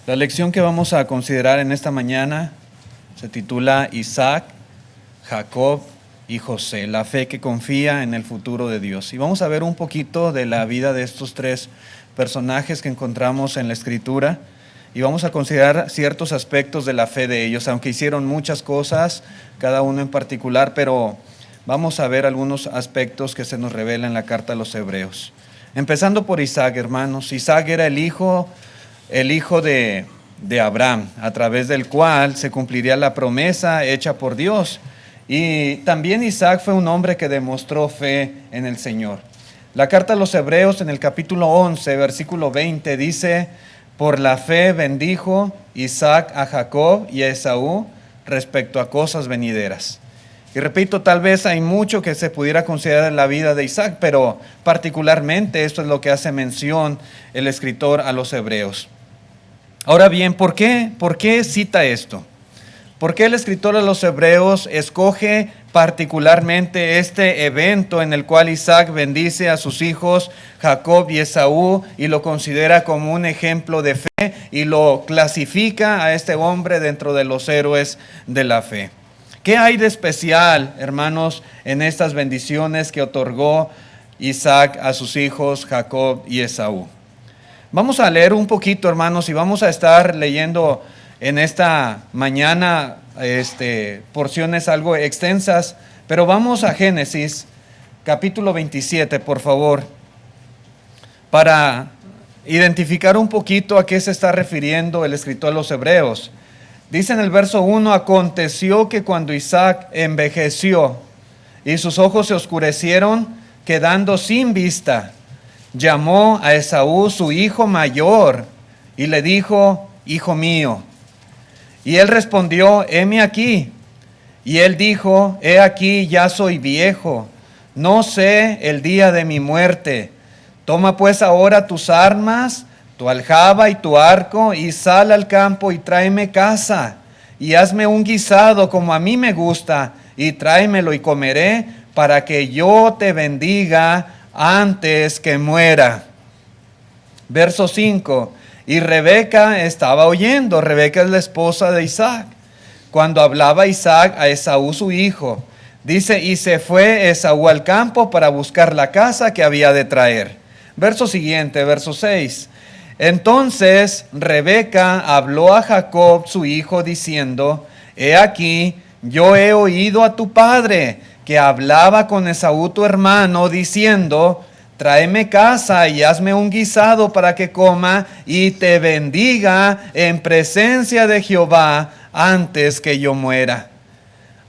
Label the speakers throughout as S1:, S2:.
S1: La lección que vamos a considerar en esta mañana se titula Isaac, Jacob y José, la fe que confía en el futuro de Dios. Y vamos a ver un poquito de la vida de estos tres personajes que encontramos en la Escritura y vamos a considerar ciertos aspectos de la fe de ellos, aunque hicieron muchas cosas, cada uno en particular, pero vamos a ver algunos aspectos que se nos revelan en la carta a los Hebreos. Empezando por Isaac, hermanos. Isaac era el hijo de Abraham, a través del cual se cumpliría la promesa hecha por Dios. Y también Isaac fue un hombre que demostró fe en el Señor. La carta a los Hebreos en el capítulo 11, versículo 20 dice: por la fe bendijo Isaac a Jacob y a Esaú respecto a cosas venideras. Y repito, tal vez hay mucho que se pudiera considerar en la vida de Isaac, pero particularmente esto es lo que hace mención el escritor a los Hebreos. Ahora bien, ¿por qué cita esto? ¿Por qué el escritor a los Hebreos escoge particularmente este evento en el cual Isaac bendice a sus hijos Jacob y Esaú y lo considera como un ejemplo de fe y lo clasifica a este hombre dentro de los héroes de la fe? ¿Qué hay de especial, hermanos, en estas bendiciones que otorgó Isaac a sus hijos Jacob y Esaú? Vamos a leer un poquito, hermanos, y vamos a estar leyendo en esta mañana porciones algo extensas, pero vamos a Génesis, capítulo 27, por favor, para identificar un poquito a qué se está refiriendo el escritor a los Hebreos. Dice en el verso 1: aconteció que cuando Isaac envejeció y sus ojos se oscurecieron, quedando sin vista, llamó a Esaú su hijo mayor y le dijo: hijo mío. Y él respondió: heme aquí. Y él dijo: he aquí, ya soy viejo, no sé el día de mi muerte. Toma pues ahora tus armas, tu aljaba y tu arco, y sal al campo y tráeme caza, y hazme un guisado como a mí me gusta, y tráemelo y comeré, para que yo te bendiga antes que muera. Verso 5. Y Rebeca estaba oyendo. Rebeca es la esposa de Isaac, cuando hablaba Isaac a Esaú su hijo. Dice: y se fue Esaú al campo para buscar la caza que había de traer. Verso siguiente, verso 6. Entonces Rebeca habló a Jacob su hijo diciendo: he aquí, yo he oído a tu padre que hablaba con Esaú tu hermano diciendo: tráeme caza y hazme un guisado para que coma y te bendiga en presencia de Jehová antes que yo muera.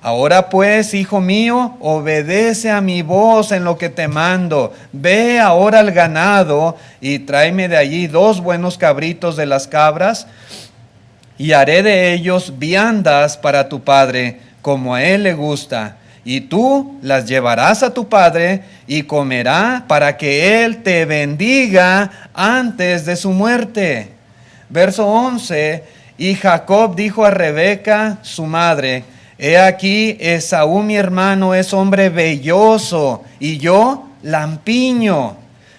S1: Ahora pues, hijo mío, obedece a mi voz en lo que te mando. Ve ahora al ganado y tráeme de allí 2 buenos cabritos de las cabras, y haré de ellos viandas para tu padre, como a él le gusta. Y tú las llevarás a tu padre y comerá, para que él te bendiga antes de su muerte. Verso 11. Y Jacob dijo a Rebeca, su madre: he aquí, Esaú mi hermano es hombre velloso, y yo lampiño.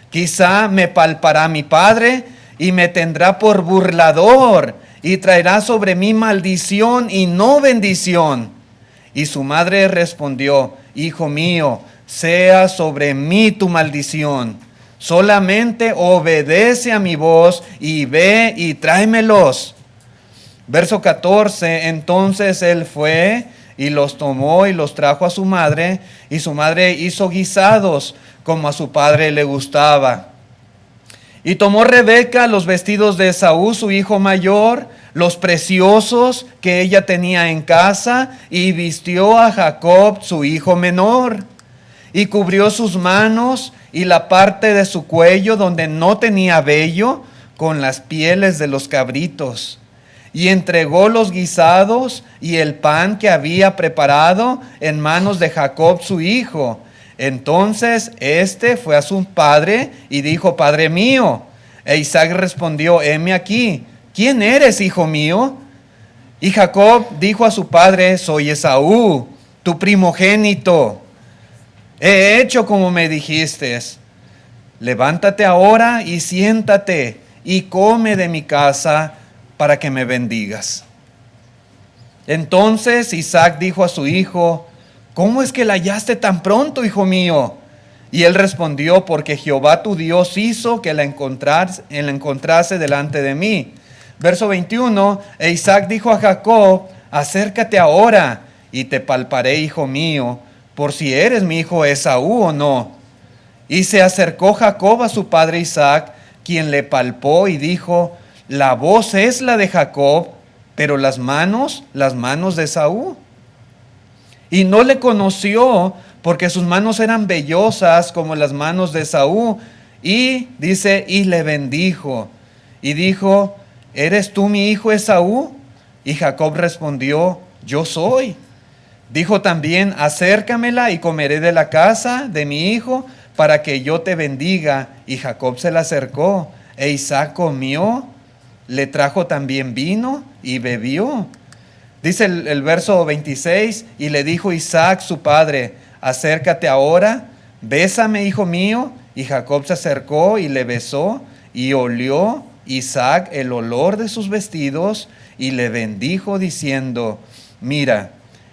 S1: Quizá me palpará mi padre, y me tendrá por burlador, y traerá sobre mí maldición y no bendición. Y su madre respondió: hijo mío, sea sobre mí tu maldición. Solamente obedece a mi voz, y ve y tráemelos. Verso 14, entonces él fue y los tomó y los trajo a su madre, y su madre hizo guisados como a su padre le gustaba. Y tomó Rebeca los vestidos de Esaú, su hijo mayor, los preciosos que ella tenía en casa, y vistió a Jacob, su hijo menor, y cubrió sus manos y la parte de su cuello donde no tenía vello, con las pieles de los cabritos. Y entregó los guisados y el pan que había preparado en manos de Jacob su hijo. Entonces fue a su padre y dijo: padre mío. E Isaac respondió: heme aquí. ¿Quién eres, hijo mío? Y Jacob dijo a su padre: soy Esaú, tu primogénito. He hecho como me dijiste. Levántate ahora y siéntate y come de mi casa, para que me bendigas. Entonces Isaac dijo a su hijo: ¿cómo es que la hallaste tan pronto, hijo mío? Y él respondió: porque Jehová tu Dios hizo que la encontrase delante de mí. Verso 21, e Isaac dijo a Jacob: acércate ahora y te palparé, hijo mío, por si eres mi hijo Esaú o no. Y se acercó Jacob a su padre Isaac, quien le palpó y dijo: la voz es la de Jacob, pero las manos de Esaú. Y no le conoció, porque sus manos eran vellosas como las manos de Esaú. Y dice, y le bendijo. Y dijo: ¿eres tú mi hijo Esaú? Y Jacob respondió: yo soy. Dijo también: acércamela y comeré de la casa de mi hijo, para que yo te bendiga. Y Jacob se la acercó, e Isaac comió, le trajo también vino y bebió. Dice el verso 26, y le dijo Isaac su padre: acércate ahora, bésame, hijo mío. Y Jacob se acercó y le besó, y olió Isaac el olor de sus vestidos, y le bendijo diciendo: mira,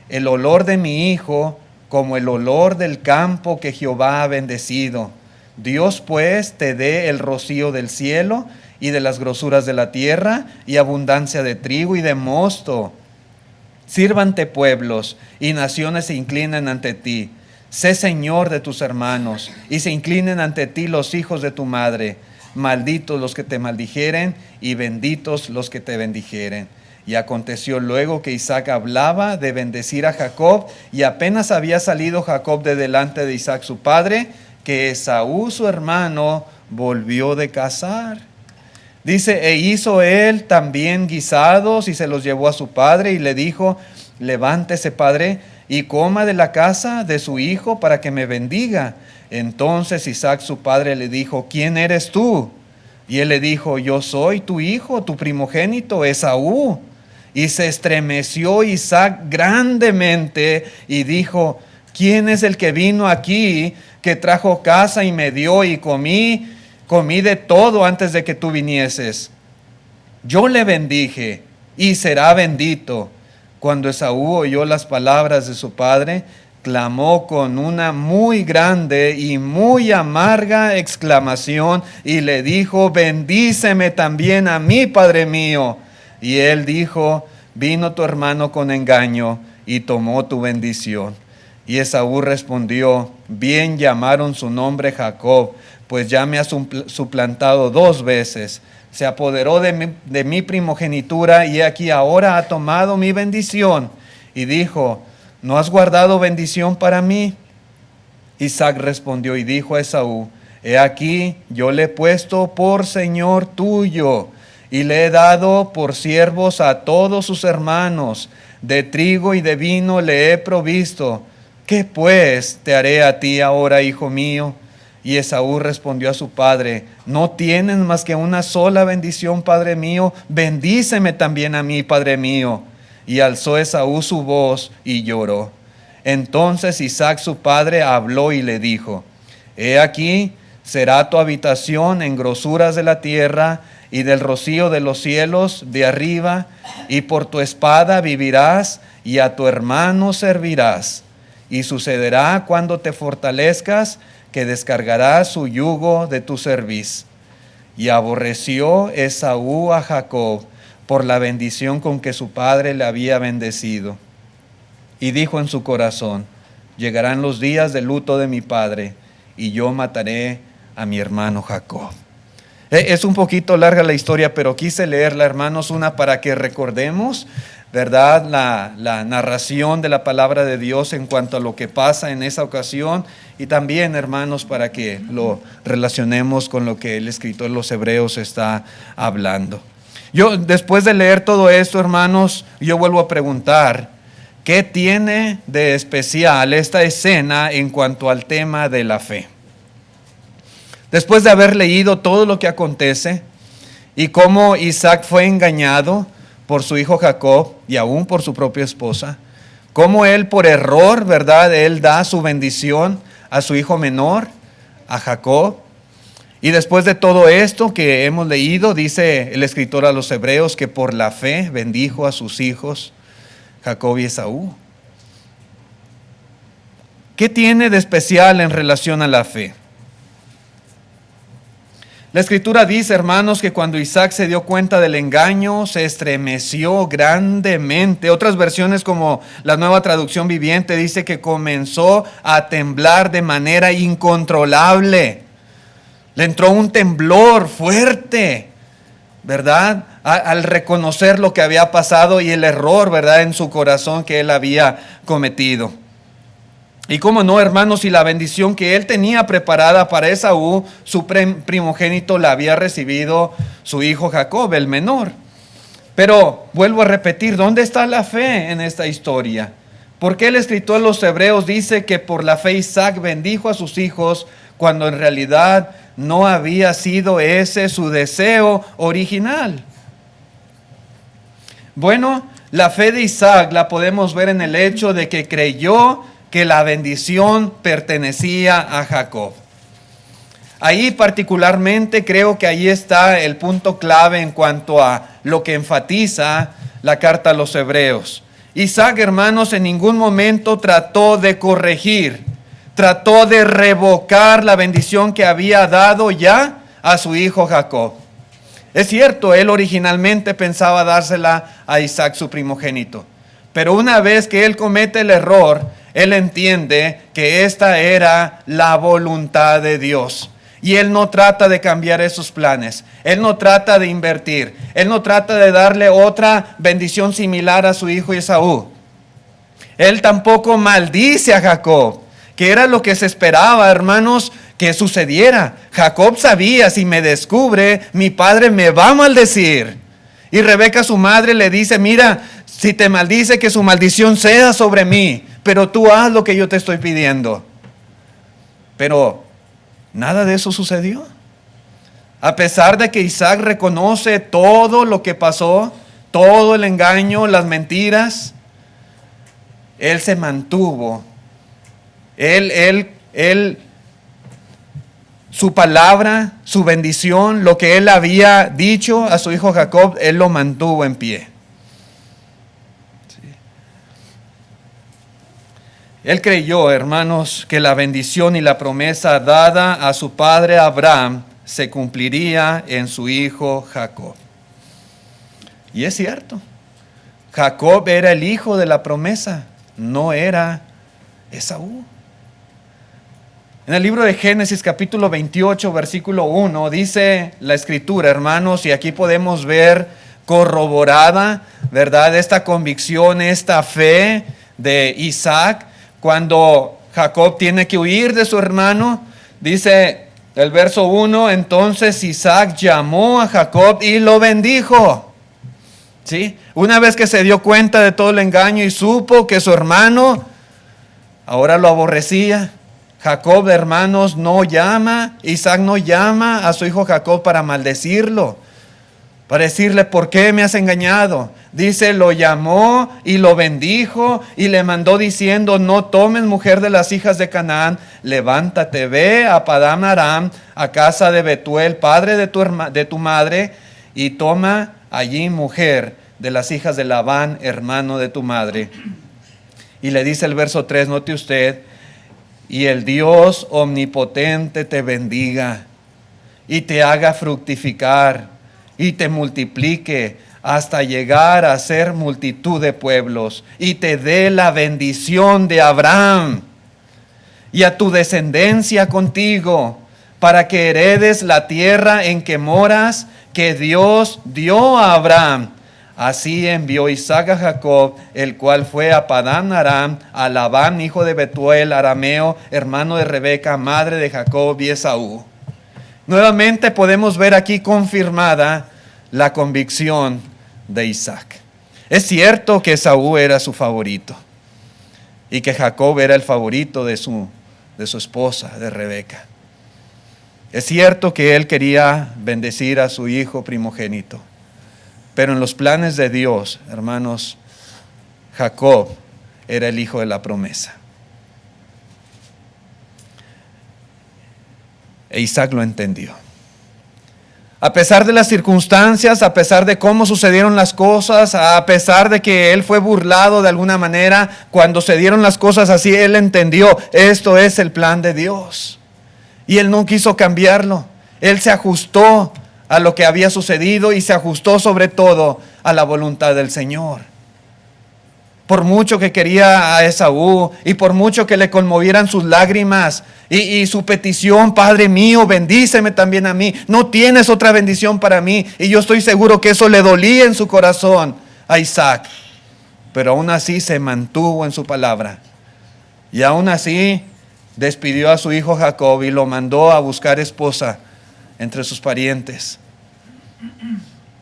S1: el olor de mi hijo como el olor del campo que Jehová ha bendecido. Dios pues te dé el rocío del cielo y de las grosuras de la tierra, y abundancia de trigo y de mosto. Sírvante pueblos y naciones se inclinen ante ti. Sé señor de tus hermanos, y se inclinen ante ti los hijos de tu madre. Malditos los que te maldijeren, y benditos los que te bendijeren. Y aconteció luego que Isaac hablaba de bendecir a Jacob, y apenas había salido Jacob de delante de Isaac su padre, que Esaú su hermano volvió de cazar. Dice, e hizo él también guisados y se los llevó a su padre y le dijo: levántese, padre, y coma de la casa de su hijo para que me bendiga. Entonces Isaac su padre le dijo: ¿quién eres tú? Y él le dijo: yo soy tu hijo, tu primogénito Esaú. Y se estremeció Isaac grandemente y dijo: ¿quién es el que vino aquí, que trajo casa y me dio y comí de todo antes de que tú vinieses? Yo le bendije y será bendito. Cuando Esaú oyó las palabras de su padre, clamó con una muy grande y muy amarga exclamación y le dijo: bendíceme también a mí, padre mío. Y él dijo: vino tu hermano con engaño y tomó tu bendición. Y Esaú respondió: bien llamaron su nombre Jacob, pues ya me ha suplantado 2 veces. Se apoderó de mi primogenitura, y aquí ahora ha tomado mi bendición. Y dijo: ¿no has guardado bendición para mí? Isaac respondió y dijo a Esaú: he aquí, yo le he puesto por señor tuyo, y le he dado por siervos a todos sus hermanos. De trigo y de vino le he provisto. ¿Qué pues te haré a ti ahora, hijo mío? Y Esaú respondió a su padre: ¿no tienen más que una sola bendición, padre mío? Bendíceme también a mí, padre mío. Y alzó Esaú su voz y lloró. Entonces Isaac su padre habló y le dijo: he aquí, será tu habitación en grosuras de la tierra y del rocío de los cielos de arriba, y por tu espada vivirás y a tu hermano servirás. Y sucederá cuando te fortalezcas, que descargarás su yugo de tu cerviz. Y aborreció Esaú a Jacob por la bendición con que su padre le había bendecido. Y dijo en su corazón: llegarán los días de luto de mi padre, y yo mataré a mi hermano Jacob. Es un poquito larga la historia, pero quise leerla, hermanos, una para que recordemos, ¿verdad?, la narración de la palabra de Dios en cuanto a lo que pasa en esa ocasión, y también, hermanos, para que lo relacionemos con lo que el escritor de los Hebreos está hablando. Yo, después de leer todo esto, hermanos, yo vuelvo a preguntar: ¿qué tiene de especial esta escena en cuanto al tema de la fe? Después de haber leído todo lo que acontece y cómo Isaac fue engañado por su hijo Jacob y aún por su propia esposa, cómo él por error, ¿verdad?, él da su bendición a su hijo menor, a Jacob, Y después de todo esto que hemos leído, dice el escritor a los Hebreos que por la fe bendijo a sus hijos Jacob y Esaú. ¿Qué tiene de especial en relación a la fe? La escritura dice, hermanos, que cuando Isaac se dio cuenta del engaño, se estremeció grandemente. Otras versiones, como la Nueva Traducción Viviente, dice que comenzó a temblar de manera incontrolable. Le entró un temblor fuerte, ¿verdad? Al reconocer lo que había pasado y el error, ¿verdad?, en su corazón que él había cometido. Y cómo no, hermanos, si la bendición que él tenía preparada para Esaú, su primogénito, la había recibido su hijo Jacob, el menor. Pero vuelvo a repetir, ¿dónde está la fe en esta historia? ¿Por qué el escritor a los Hebreos dice que por la fe Isaac bendijo a sus hijos cuando en realidad no había sido ese su deseo original? Bueno, la fe de Isaac la podemos ver en el hecho de que creyó que la bendición pertenecía a Jacob. Ahí particularmente creo que ahí está el punto clave en cuanto a lo que enfatiza la carta a los Hebreos. Isaac, hermanos, en ningún momento trató de corregir, trató de revocar la bendición que había dado ya a su hijo Jacob. Es cierto, él originalmente pensaba dársela a Isaac, su primogénito, pero una vez que él comete el error, él entiende que esta era la voluntad de Dios. Y él no trata de cambiar esos planes. Él no trata de invertir. Él no trata de darle otra bendición similar a su hijo Esaú. Él tampoco maldice a Jacob, que era lo que se esperaba, hermanos, que sucediera. Jacob sabía, si me descubre, mi padre me va a maldecir. Y Rebeca, su madre, le dice, mira, si te maldice, que su maldición sea sobre mí, pero tú haz lo que yo te estoy pidiendo. Pero nada de eso sucedió. A pesar de que Isaac reconoce todo lo que pasó, todo el engaño, las mentiras, él se mantuvo. Su palabra, su bendición, lo que él había dicho a su hijo Jacob, él lo mantuvo en pie. Él creyó, hermanos, que la bendición y la promesa dada a su padre Abraham se cumpliría en su hijo Jacob. Y es cierto, Jacob era el hijo de la promesa, no era Esaú. En el libro de Génesis capítulo 28, versículo 1, dice la escritura, hermanos, y aquí podemos ver corroborada, ¿verdad?, esta convicción, esta fe de Isaac. Cuando Jacob tiene que huir de su hermano, dice el verso 1, entonces Isaac llamó a Jacob y lo bendijo. ¿Sí? Una vez que se dio cuenta de todo el engaño y supo que su hermano ahora lo aborrecía, Jacob, hermanos, Isaac no llama a su hijo Jacob para maldecirlo, para decirle, ¿por qué me has engañado? Dice, lo llamó y lo bendijo y le mandó diciendo, no tomes mujer de las hijas de Canaán, levántate, ve a Padán Aram, a casa de Betuel, padre de tu madre, y toma allí mujer de las hijas de Labán, hermano de tu madre. Y le dice el verso 3, note usted, y el Dios omnipotente te bendiga y te haga fructificar y te multiplique hasta llegar a ser multitud de pueblos, y te dé la bendición de Abraham y a tu descendencia contigo, para que heredes la tierra en que moras, que Dios dio a Abraham. Así envió Isaac a Jacob, el cual fue a Padán Aram, a Labán, hijo de Betuel, arameo, hermano de Rebeca, madre de Jacob y Esaú. Nuevamente podemos ver aquí confirmada la convicción de Isaac. Es cierto que Esaú era su favorito y que Jacob era el favorito de su esposa, de Rebeca. Es cierto que él quería bendecir a su hijo primogénito, pero en los planes de Dios, hermanos, Jacob era el hijo de la promesa. E Isaac lo entendió. A pesar de las circunstancias, a pesar de cómo sucedieron las cosas, a pesar de que él fue burlado de alguna manera, cuando se dieron las cosas así, él entendió, esto es el plan de Dios. Y él no quiso cambiarlo. Él se ajustó a lo que había sucedido y se ajustó sobre todo a la voluntad del Señor. Por mucho que quería a Esaú y por mucho que le conmovieran sus lágrimas y su petición, Padre mío, bendíceme también a mí. No tienes otra bendición para mí. Y yo estoy seguro que eso le dolía en su corazón a Isaac. Pero aún así se mantuvo en su palabra. Y aún así despidió a su hijo Jacob y lo mandó a buscar esposa entre sus parientes.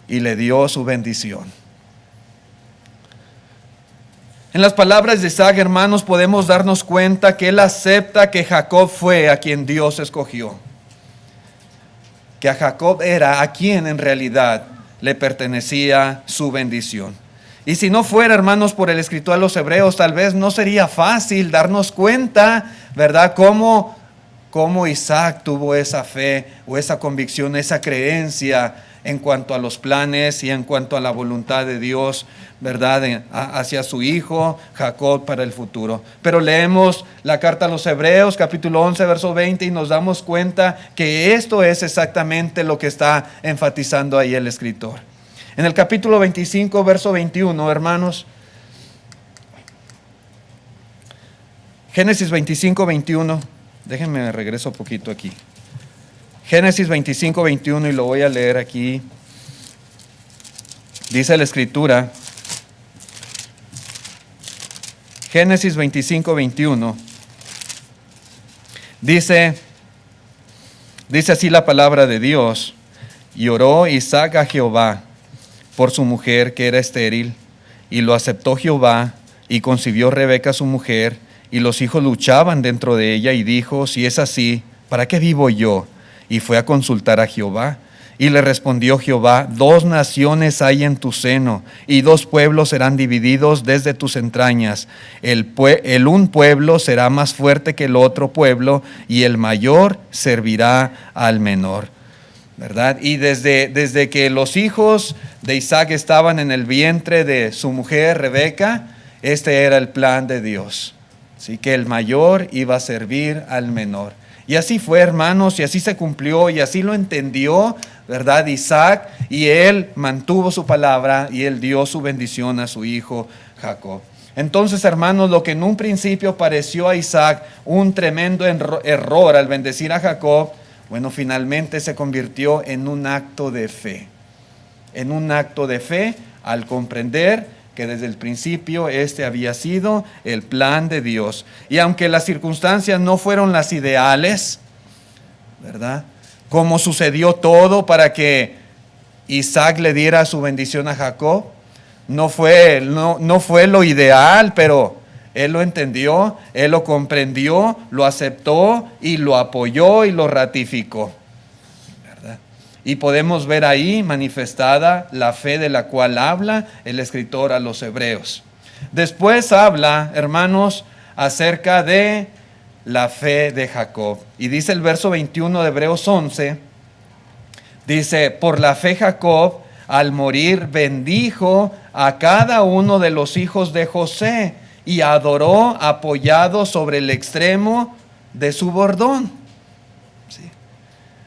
S1: Y le dio su bendición. En las palabras de Isaac, hermanos, podemos darnos cuenta que él acepta que Jacob fue a quien Dios escogió. Que a Jacob era a quien en realidad le pertenecía su bendición. Y si no fuera, hermanos, por el escritor a los hebreos, tal vez no sería fácil darnos cuenta, ¿verdad?, cómo Isaac tuvo esa fe o esa convicción, esa creencia en cuanto a los planes y en cuanto a la voluntad de Dios, ¿verdad?, hacia su hijo Jacob para el futuro. Pero leemos la carta a los Hebreos, capítulo 11, verso 20, y nos damos cuenta que esto es exactamente lo que está enfatizando ahí el escritor. En el capítulo 25, verso 21, hermanos, Génesis 25, 21, déjenme regreso un poquito aquí. Génesis 25, 21, y lo voy a leer aquí. Dice la escritura, Génesis 25, 21, dice así la palabra de Dios: y oró Isaac a Jehová por su mujer que era estéril, y lo aceptó Jehová, y concibió Rebeca su mujer, y los hijos luchaban dentro de ella, y dijo, si es así, ¿para qué vivo yo? Y fue a consultar a Jehová, y le respondió Jehová, 2 naciones hay en tu seno, y 2 pueblos serán divididos desde tus entrañas. El un pueblo será más fuerte que el otro pueblo, y el mayor servirá al menor. ¿Verdad? Y desde que los hijos de Isaac estaban en el vientre de su mujer Rebeca, este era el plan de Dios. Así que el mayor iba a servir al menor. Y así fue, hermanos, y así se cumplió, y así lo entendió, ¿verdad?, Isaac, y él mantuvo su palabra, y él dio su bendición a su hijo Jacob. Entonces, hermanos, lo que en un principio pareció a Isaac un tremendo error al bendecir a Jacob, bueno, finalmente se convirtió en un acto de fe. En un acto de fe al comprender que desde el principio este había sido el plan de Dios. Y aunque las circunstancias no fueron las ideales, ¿verdad?, como sucedió todo para que Isaac le diera su bendición a Jacob, no fue lo ideal, pero él lo entendió, él lo comprendió, lo aceptó y lo apoyó y lo ratificó. Y podemos ver ahí manifestada la fe de la cual habla el escritor a los hebreos. Después habla, hermanos, acerca de la fe de Jacob. Y dice el verso 21 de Hebreos 11, dice, por la fe Jacob al morir bendijo a cada uno de los hijos de José y adoró apoyado sobre el extremo de su bordón.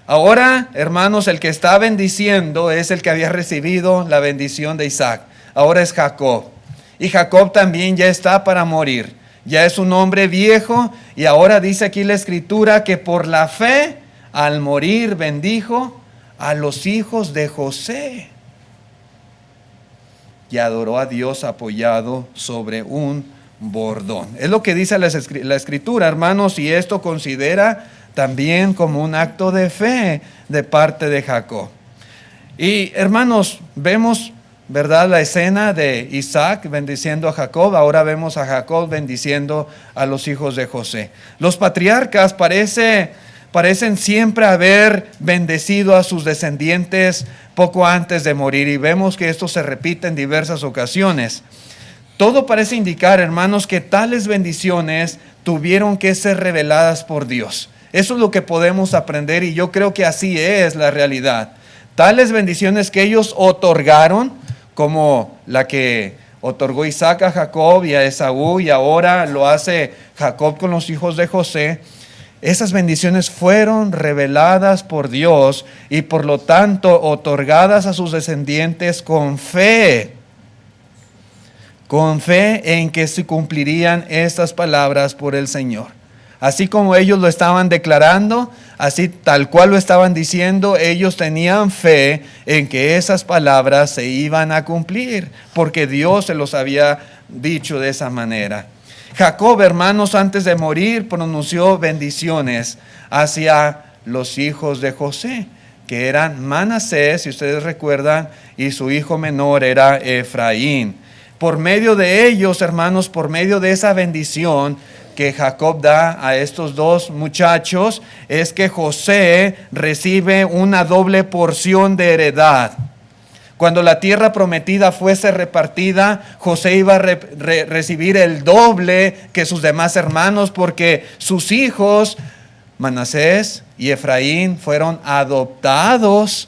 S1: Ahora, hermanos, el que está bendiciendo es el que había recibido la bendición de Isaac. Ahora es Jacob. Y Jacob también ya está para morir. Ya es un hombre viejo. Y ahora dice aquí la escritura que por la fe, al morir, bendijo a los hijos de José. Y adoró a Dios apoyado sobre un bordón. Es lo que dice la escritura, hermanos, y esto considera también como un acto de fe de parte de Jacob. Y hermanos, vemos, ¿verdad?, la escena de Isaac bendiciendo a Jacob. Ahora vemos a Jacob bendiciendo a los hijos de José. Los patriarcas parecen siempre haber bendecido a sus descendientes poco antes de morir. Y vemos que esto se repite en diversas ocasiones. Todo parece indicar, hermanos, que tales bendiciones tuvieron que ser reveladas por Dios. Eso es lo que podemos aprender y yo creo que así es la realidad. Tales bendiciones que ellos otorgaron, como la que otorgó Isaac a Jacob y a Esaú, y ahora lo hace Jacob con los hijos de José. Esas bendiciones fueron reveladas por Dios y por lo tanto otorgadas a sus descendientes con fe en que se cumplirían estas palabras por el Señor. Así como ellos lo estaban declarando, así tal cual lo estaban diciendo, ellos tenían fe en que esas palabras se iban a cumplir, porque Dios se los había dicho de esa manera. Jacob, hermanos, antes de morir, pronunció bendiciones hacia los hijos de José, que eran Manasés, si ustedes recuerdan, y su hijo menor era Efraín. Por medio de ellos, hermanos, por medio de esa bendición que Jacob da a estos dos muchachos, es que José recibe una doble porción de heredad. Cuando la tierra prometida fuese repartida, José iba a recibir el doble que sus demás hermanos, porque sus hijos, Manasés y Efraín, fueron adoptados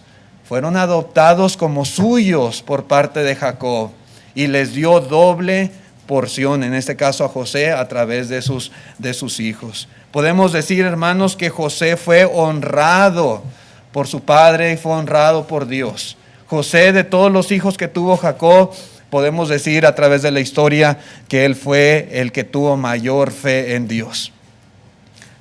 S1: como suyos por parte de Jacob, y les dio doble porción, en este caso a José, a través de sus hijos. Podemos decir, hermanos, que José fue honrado por su padre y fue honrado por Dios. José, de todos los hijos que tuvo Jacob, podemos decir a través de la historia que él fue el que tuvo mayor fe en Dios.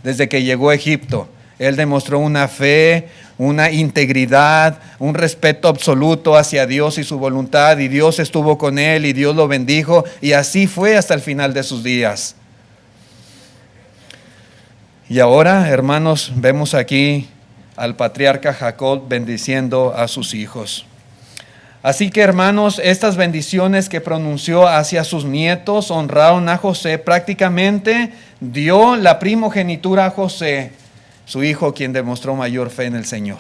S1: Desde que llegó a Egipto, él demostró una fe, una integridad, un respeto absoluto hacia Dios y su voluntad, y Dios estuvo con él y Dios lo bendijo, y así fue hasta el final de sus días. Y ahora, hermanos, vemos aquí al patriarca Jacob bendiciendo a sus hijos. Así que, hermanos, estas bendiciones que pronunció hacia sus nietos honraron a José. Prácticamente dio la primogenitura a José, su hijo, quien demostró mayor fe en el Señor.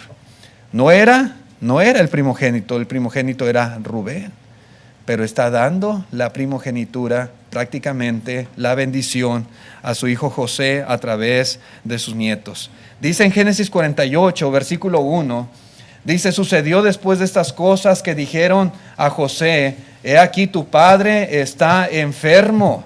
S1: No era el primogénito era Rubén, pero está dando la primogenitura, prácticamente la bendición, a su hijo José a través de sus nietos. Dice en Génesis 48, versículo 1, dice: sucedió después de estas cosas que dijeron a José: he aquí tu padre está enfermo.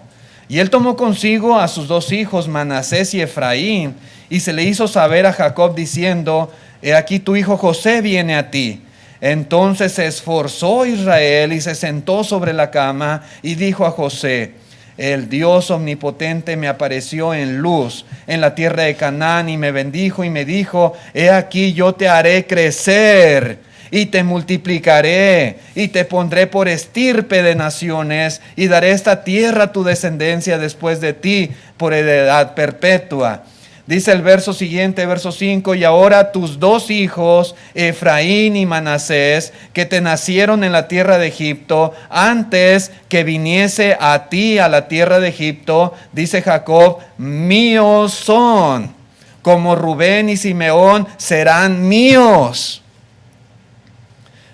S1: Y él tomó consigo a sus dos hijos, Manasés y Efraín, y se le hizo saber a Jacob diciendo: he aquí tu hijo José viene a ti. Entonces se esforzó Israel y se sentó sobre la cama y dijo a José: el Dios omnipotente me apareció en luz en la tierra de Canaán y me bendijo y me dijo: he aquí yo te haré crecer y te multiplicaré y te pondré por estirpe de naciones y daré esta tierra a tu descendencia después de ti por heredad perpetua. Dice el verso siguiente, verso 5: y ahora tus dos hijos, Efraín y Manasés, que te nacieron en la tierra de Egipto, antes que viniese a ti a la tierra de Egipto, dice Jacob, míos son, como Rubén y Simeón serán míos.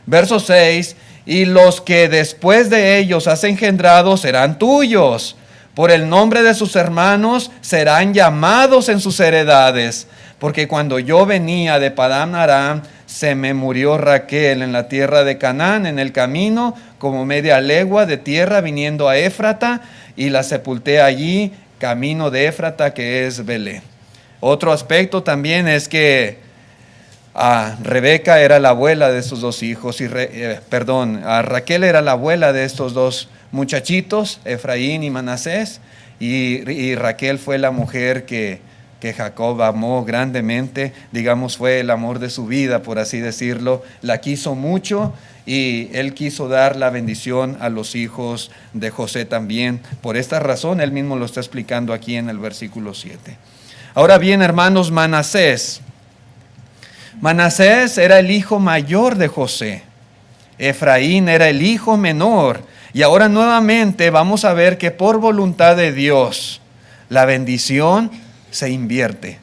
S1: Verso 6: y los que después de ellos has engendrado serán tuyos. Por el nombre de sus hermanos serán llamados en sus heredades. Porque cuando yo venía de Padán Aram, se me murió Raquel en la tierra de Canaán, en el camino, como media legua de tierra, viniendo a Éfrata, y la sepulté allí, camino de Éfrata, que es Belén. Otro aspecto también es que Rebeca era la abuela de estos dos hijos, Raquel era la abuela de estos dos muchachitos, Efraín y Manasés, y Raquel fue la mujer que Jacob amó grandemente, digamos, fue el amor de su vida, por así decirlo. La quiso mucho y él quiso dar la bendición a los hijos de José también. Por esta razón, él mismo lo está explicando aquí en el versículo 7. Ahora bien, hermanos, Manasés era el hijo mayor de José. Efraín era el hijo menor. Y ahora nuevamente vamos a ver que por voluntad de Dios, la bendición se invierte.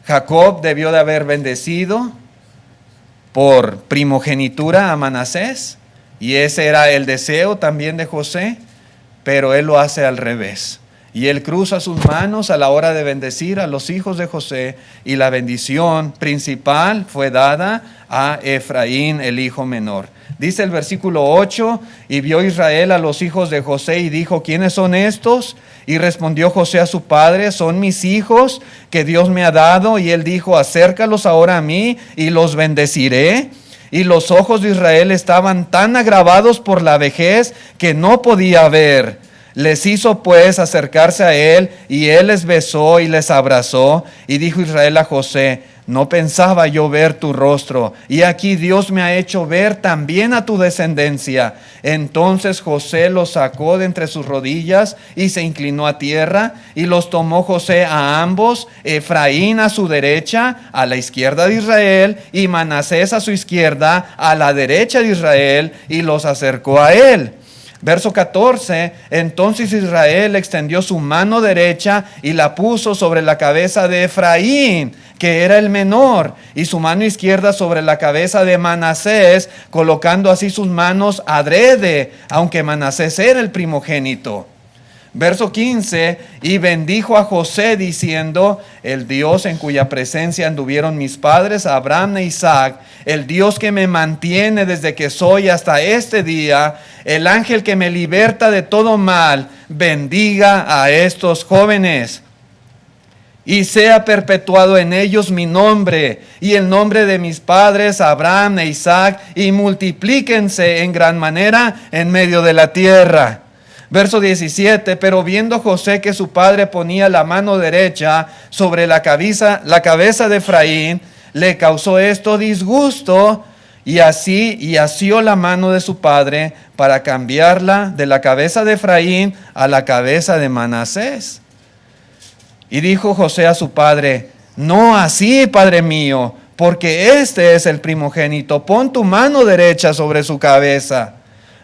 S1: Jacob debió de haber bendecido por primogenitura a Manasés, y ese era el deseo también de José, pero él lo hace al revés. Y él cruza sus manos a la hora de bendecir a los hijos de José, y la bendición principal fue dada a Efraín, el hijo menor. Dice el versículo 8, y vio Israel a los hijos de José y dijo, ¿quiénes son estos? Y respondió José a su padre, son mis hijos que Dios me ha dado. Y él dijo, acércalos ahora a mí y los bendeciré. Y los ojos de Israel estaban tan agravados por la vejez que no podía ver. Les hizo pues acercarse a él, y él les besó y les abrazó. Y dijo Israel a José, no pensaba yo ver tu rostro, y aquí Dios me ha hecho ver también a tu descendencia. Entonces José los sacó de entre sus rodillas y se inclinó a tierra, y los tomó José a ambos, Efraín a su derecha, a la izquierda de Israel, y Manasés a su izquierda, a la derecha de Israel, y los acercó a él. Verso 14, entonces Israel extendió su mano derecha y la puso sobre la cabeza de Efraín, que era el menor, y su mano izquierda sobre la cabeza de Manasés, colocando así sus manos adrede, aunque Manasés era el primogénito. Verso 15, y bendijo a José diciendo, el Dios en cuya presencia anduvieron mis padres, Abraham e Isaac, el Dios que me mantiene desde que soy hasta este día, el ángel que me liberta de todo mal, bendiga a estos jóvenes. Y sea perpetuado en ellos mi nombre y el nombre de mis padres, Abraham e Isaac, y multiplíquense en gran manera en medio de la tierra. Verso 17, pero viendo José que su padre ponía la mano derecha sobre la cabeza de Efraín, le causó esto disgusto, y asió la mano de su padre para cambiarla de la cabeza de Efraín a la cabeza de Manasés. Y dijo José a su padre, no así, padre mío, porque este es el primogénito, pon tu mano derecha sobre su cabeza.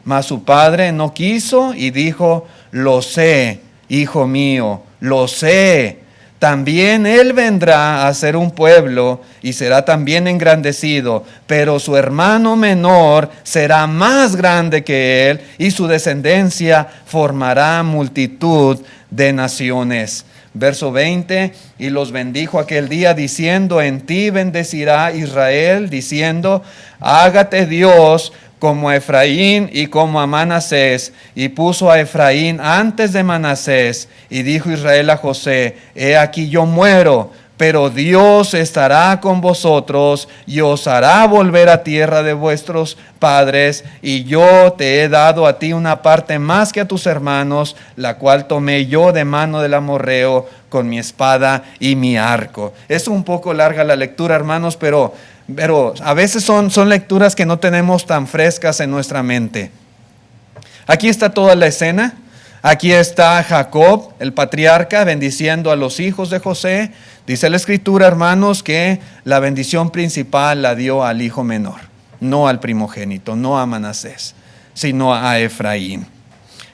S1: Mas su padre no quiso y dijo, lo sé, hijo mío, lo sé. También él vendrá a ser un pueblo y será también engrandecido, pero su hermano menor será más grande que él y su descendencia formará multitud de naciones. Verso 20, y los bendijo aquel día diciendo, en ti bendecirá Israel, diciendo, hágate Dios como a Efraín y como a Manasés, y puso a Efraín antes de Manasés, y dijo Israel a José, he aquí yo muero, pero Dios estará con vosotros y os hará volver a tierra de vuestros padres, y yo te he dado a ti una parte más que a tus hermanos, la cual tomé yo de mano del amorreo con mi espada y mi arco. Es un poco larga la lectura, hermanos, pero a veces son lecturas que no tenemos tan frescas en nuestra mente. Aquí está toda la escena. Aquí está Jacob, el patriarca, bendiciendo a los hijos de José. Dice la escritura, hermanos, que la bendición principal la dio al hijo menor, no al primogénito, no a Manasés, sino a Efraín.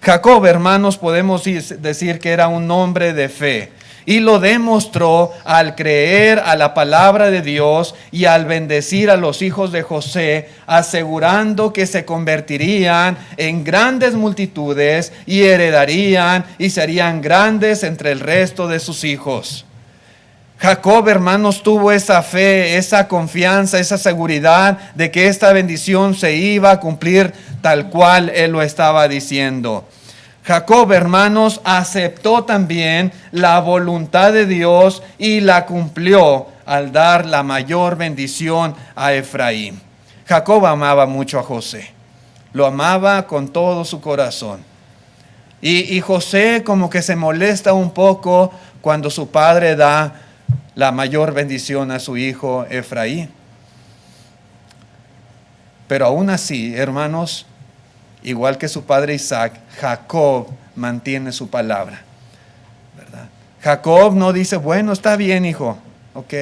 S1: Jacob, hermanos, podemos decir que era un hombre de fe. Y lo demostró al creer a la palabra de Dios y al bendecir a los hijos de José, asegurando que se convertirían en grandes multitudes y heredarían y serían grandes entre el resto de sus hijos. Jacob, hermanos, tuvo esa fe, esa confianza, esa seguridad de que esta bendición se iba a cumplir tal cual él lo estaba diciendo. Jacob, hermanos, aceptó también la voluntad de Dios y la cumplió al dar la mayor bendición a Efraín. Jacob amaba mucho a José, lo amaba con todo su corazón. Y José como que se molesta un poco cuando su padre da la mayor bendición a su hijo Efraín. Pero aún así, hermanos, igual que su padre Isaac, Jacob mantiene su palabra, ¿verdad? Jacob no dice, bueno, está bien, hijo, ok,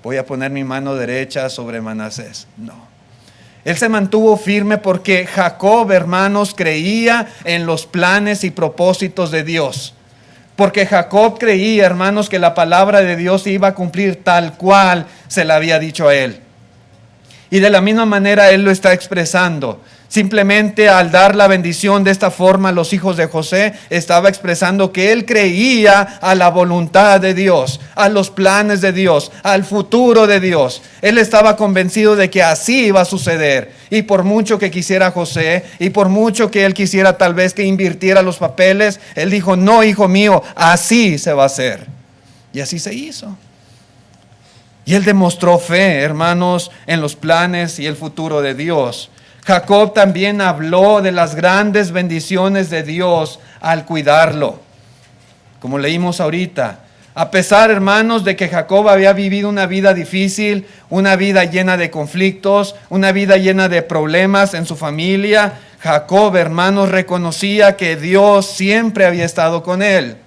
S1: voy a poner mi mano derecha sobre Manasés. No. Él se mantuvo firme porque Jacob, hermanos, creía en los planes y propósitos de Dios. Porque Jacob creía, hermanos, que la palabra de Dios iba a cumplir tal cual se la había dicho a él. Y de la misma manera Él lo está expresando. Simplemente al dar la bendición de esta forma a los hijos de José, estaba expresando que él creía a la voluntad de Dios, a los planes de Dios, al futuro de Dios. Él estaba convencido de que así iba a suceder. Y por mucho que quisiera José, y por mucho que él quisiera tal vez que invirtiera los papeles, él dijo: no, hijo mío, así se va a hacer. Y así se hizo. Y él demostró fe, hermanos, en los planes y el futuro de Dios. Jacob también habló de las grandes bendiciones de Dios al cuidarlo. Como leímos ahorita, a pesar, hermanos, de que Jacob había vivido una vida difícil, una vida llena de conflictos, una vida llena de problemas en su familia, Jacob, hermanos, reconocía que Dios siempre había estado con él.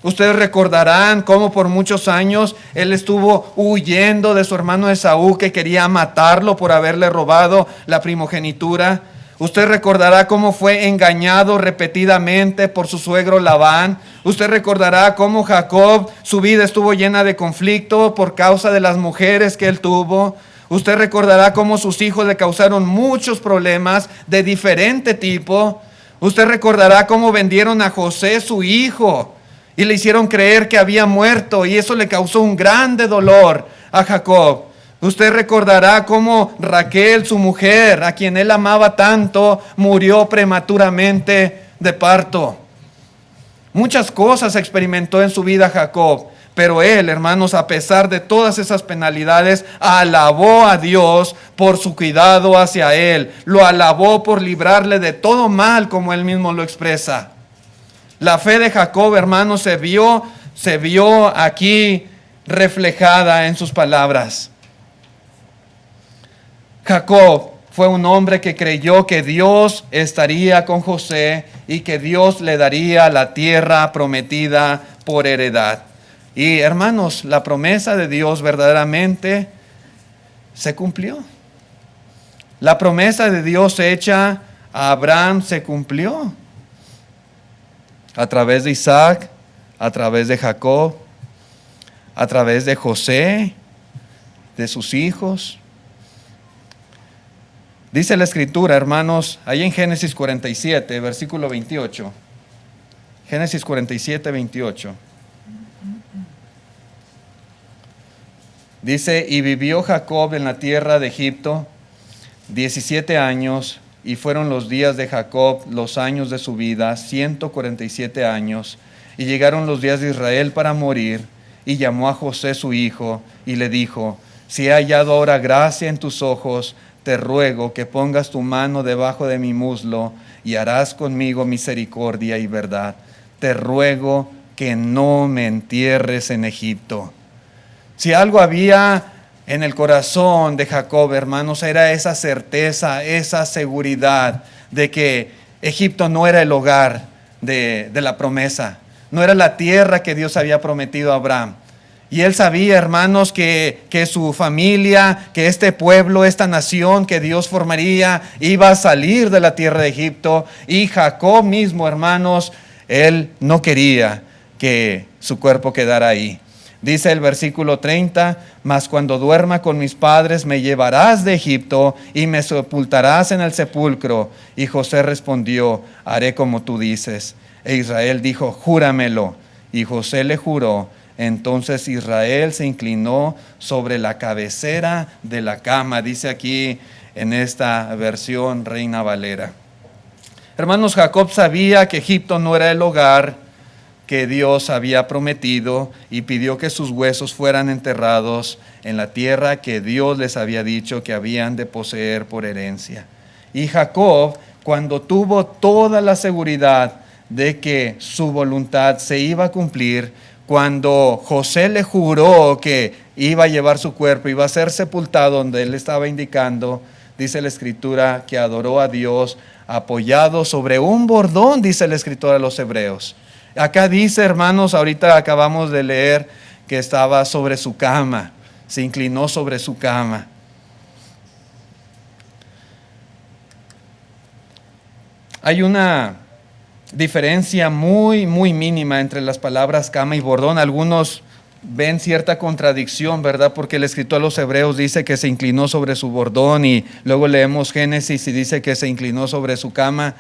S1: Ustedes recordarán cómo por muchos años él estuvo huyendo de su hermano Esaú, que quería matarlo por haberle robado la primogenitura. Usted recordará cómo fue engañado repetidamente por su suegro Labán. Usted recordará cómo Jacob, su vida estuvo llena de conflicto por causa de las mujeres que él tuvo. Usted recordará cómo sus hijos le causaron muchos problemas de diferente tipo. Usted recordará cómo vendieron a José, su hijo, y le hicieron creer que había muerto, y eso le causó un grande dolor a Jacob. Usted recordará cómo Raquel, su mujer, a quien él amaba tanto, murió prematuramente de parto. Muchas cosas experimentó en su vida Jacob, pero él, hermanos, a pesar de todas esas penalidades, alabó a Dios por su cuidado hacia él. Lo alabó por librarle de todo mal, como él mismo lo expresa. La fe de Jacob, hermanos, se vio aquí reflejada en sus palabras. Jacob fue un hombre que creyó que Dios estaría con José y que Dios le daría la tierra prometida por heredad. Y, hermanos, la promesa de Dios verdaderamente se cumplió. La promesa de Dios hecha a Abraham se cumplió. A través de Isaac, a través de Jacob, a través de José, de sus hijos. Dice la Escritura, hermanos, ahí en Génesis 47, versículo 28. Génesis 47, 28. Dice: y vivió Jacob en la tierra de Egipto 17 años, y fueron los días de Jacob, los años de su vida, 147 años. Y llegaron los días de Israel para morir, y llamó a José su hijo, y le dijo: si he hallado ahora gracia en tus ojos, te ruego que pongas tu mano debajo de mi muslo, y harás conmigo misericordia y verdad. Te ruego que no me entierres en Egipto. Si algo había en el corazón de Jacob, hermanos, era esa certeza, esa seguridad de que Egipto no era el hogar de la promesa, no era la tierra que Dios había prometido a Abraham. Y él sabía, hermanos, que su familia, que este pueblo, esta nación que Dios formaría, iba a salir de la tierra de Egipto. Y Jacob mismo, hermanos, él no quería que su cuerpo quedara ahí. Dice el versículo 30, mas cuando duerma con mis padres me llevarás de Egipto y me sepultarás en el sepulcro. Y José respondió: haré como tú dices. E Israel dijo: júramelo. Y José le juró. Entonces Israel se inclinó sobre la cabecera de la cama. Dice aquí en esta versión Reina Valera. Hermanos, Jacob sabía que Egipto no era el hogar que Dios había prometido, y pidió que sus huesos fueran enterrados en la tierra que Dios les había dicho que habían de poseer por herencia. Y Jacob, cuando tuvo toda la seguridad de que su voluntad se iba a cumplir, cuando José le juró que iba a llevar su cuerpo, iba a ser sepultado donde él estaba indicando, dice la Escritura que adoró a Dios apoyado sobre un bordón, dice la Escritura de los Hebreos. Acá dice, hermanos, ahorita acabamos de leer que estaba sobre su cama, se inclinó sobre su cama. Hay una diferencia muy mínima entre las palabras cama y bordón. Algunos ven cierta contradicción, ¿verdad? Porque el escritor a los Hebreos dice que se inclinó sobre su bordón y luego leemos Génesis y dice que se inclinó sobre su cama.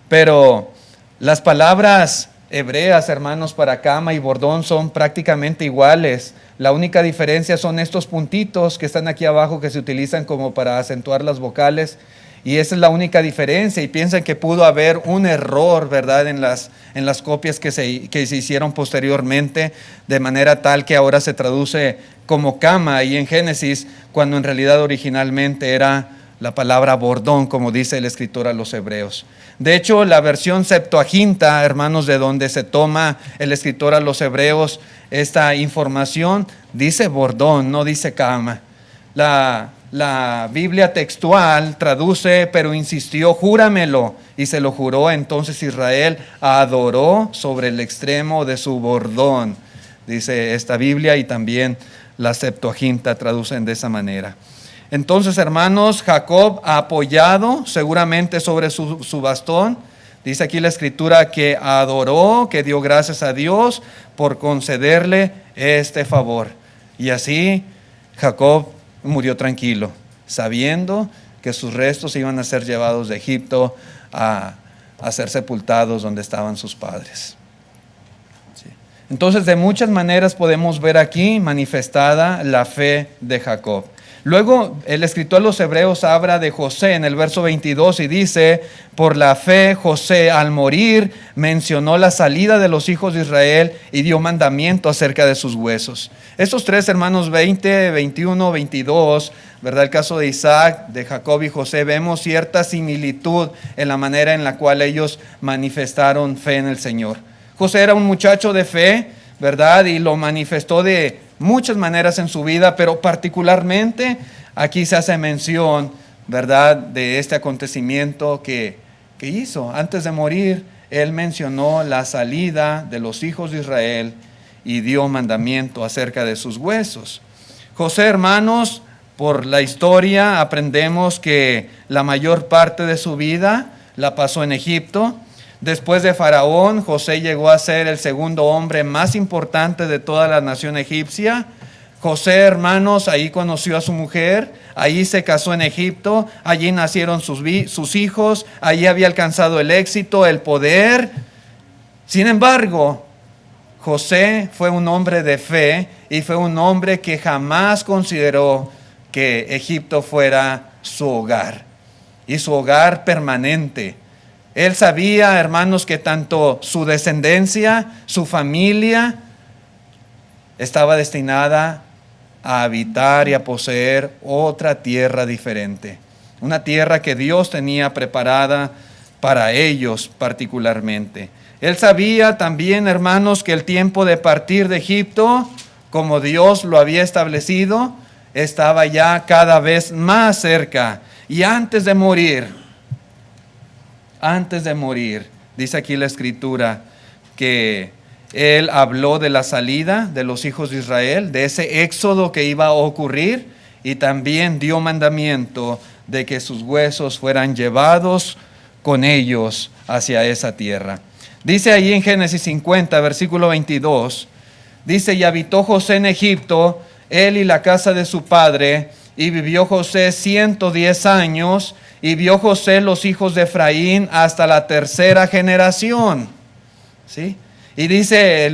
S1: Pero las palabras hebreas, hermanos, para cama y bordón son prácticamente iguales. La única diferencia son estos puntitos que están aquí abajo que se utilizan como para acentuar las vocales. Y esa es la única diferencia. Y piensan que pudo haber un error, ¿verdad?, en las copias que se hicieron posteriormente, de manera tal que ahora se traduce como cama ahí en Génesis, cuando en realidad originalmente era la palabra bordón, como dice el escritor a los Hebreos. De hecho, la versión Septuaginta, hermanos, de donde se toma el escritor a los Hebreos esta información, dice bordón, no dice cama. La Biblia textual traduce, pero insistió, júramelo, y se lo juró. Entonces Israel adoró sobre el extremo de su bordón, dice esta Biblia, y también la Septuaginta traducen de esa manera. Entonces, hermanos, Jacob, apoyado seguramente sobre su bastón, dice aquí la escritura que adoró, que dio gracias a Dios por concederle este favor. Y así Jacob murió tranquilo, sabiendo que sus restos iban a ser llevados de Egipto a ser sepultados donde estaban sus padres. Sí. Entonces, de muchas maneras podemos ver aquí manifestada la fe de Jacob. Luego el escritor a los Hebreos habla de José en el verso 22 y dice, por la fe José al morir mencionó la salida de los hijos de Israel y dio mandamiento acerca de sus huesos. Estos tres hermanos 20, 21, 22, ¿verdad? El caso de Isaac, de Jacob y José, vemos cierta similitud en la manera en la cual ellos manifestaron fe en el Señor. José era un muchacho de fe, ¿verdad? Y lo manifestó de muchas maneras en su vida, pero particularmente aquí se hace mención, ¿verdad?, de este acontecimiento que hizo. Antes de morir, él mencionó la salida de los hijos de Israel y dio mandamiento acerca de sus huesos. José, hermanos, por la historia aprendemos que la mayor parte de su vida la pasó en Egipto. Después de Faraón, José llegó a ser el segundo hombre más importante de toda la nación egipcia. José, hermanos, ahí conoció a su mujer, ahí se casó en Egipto, allí nacieron sus hijos, allí había alcanzado el éxito, el poder. Sin embargo, José fue un hombre de fe y fue un hombre que jamás consideró que Egipto fuera su hogar y su hogar permanente. Él sabía, hermanos, que tanto su descendencia, su familia, estaba destinada a habitar y a poseer otra tierra diferente. Una tierra que Dios tenía preparada para ellos particularmente. Él sabía también, hermanos, que el tiempo de partir de Egipto, como Dios lo había establecido, estaba ya cada vez más cerca. Y antes de morir, dice aquí la escritura que él habló de la salida de los hijos de Israel, de ese éxodo que iba a ocurrir, y también dio mandamiento de que sus huesos fueran llevados con ellos hacia esa tierra. Dice ahí en Génesis 50, versículo 22, dice, y habitó José en Egipto, él y la casa de su padre, y vivió José 110 años, y vio José los hijos de Efraín hasta la tercera generación. ¿Sí? Y dice